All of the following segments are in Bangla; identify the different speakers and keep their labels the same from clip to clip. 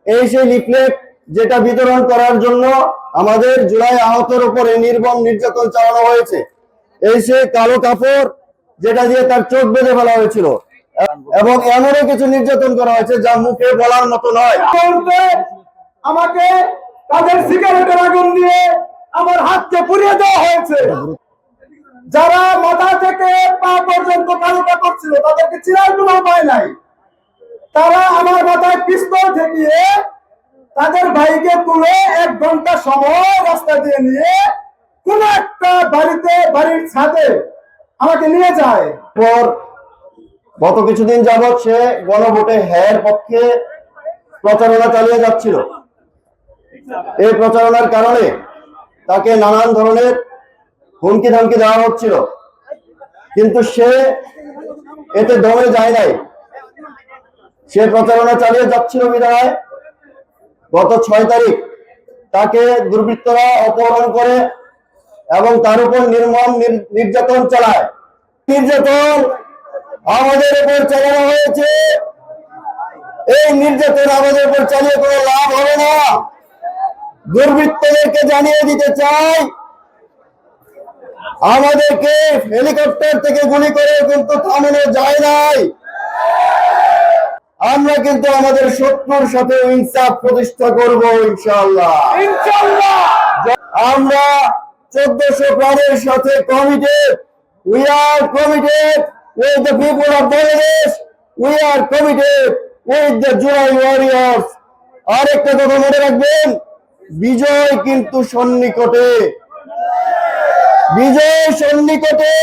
Speaker 1: এই সেই লিফলেট যেটা বিতরণ করার জন্য আমাদের জুলাই আহতের উপরে নির্মম নির্যাতন চালানো হয়েছে। এই সেই কালো কাপড় যেটা দিয়ে তার চোখ বেঁধে ফেলা হয়েছিল এবং এমনও কিছু নির্যাতন করা হয়েছে যা মুখে বলার মতো নয়।
Speaker 2: আমাকে তাদের সিগারেটের আগুন দিয়ে আমার হাতকে পুড়িয়ে দেওয়া হয়েছে। যারা মাথা থেকে পা পর্যন্ত কালো কাপড় ছিল তাদেরকে চিনার কোনো উপায় নাই। তারা আমার মাথায় পিস্তল ঠেকিয়ে তাদের ভাইকে তুলে 1 ঘন্টা সময় রাস্তা দিয়ে নিয়ে কোন একটা বাড়ির ছাদে আমাকে নিয়ে যায়।
Speaker 1: গত কিছুদিন যাবৎ সে গণভোটে হ্যার পক্ষে প্রচারণা চালিয়ে যাচ্ছিল। এই প্রচারণার কারণে তাকে নানান ধরনের হুমকি ধামকি দেওয়া হচ্ছিল, কিন্তু সে এতে দমে যায় নাই। সে প্রচারণা চালিয়ে যাচ্ছিল বিধায় গত 6 তারিখ তাকে দুর্বৃত্তরা অপহরণ করে এবং তার উপর নির্মম নির্যাতন চালায়। নির্যাতন আমাদের উপর চালানো হয়েছে। এই নির্যাতন আমাদের উপর চালিয়ে কোনো লাভ হবে না। দুর্বৃত্তদেরকে জানিয়ে দিতে চাই, আমাদেরকে হেলিকপ্টার থেকে গুলি করে কিন্তু থামানো যায় নাই। আমরা কিন্তু আমাদের শত্রুর সাথে ইনসাফ প্রতিষ্ঠা করব ইনশাআল্লাহ। আমরা 1400 প্রাণের সাথে committed. We are committed with the people of Bangladesh. We are committed with the July warriors. আরেকটা কথা মনে রাখবেন, বিজয় কিন্তু সন্নিকটে। বিজয় সন্নিকটে।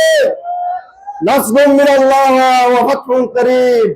Speaker 1: নাসরুম মিনাল্লাহ ওয়া ফাতহুন করিব।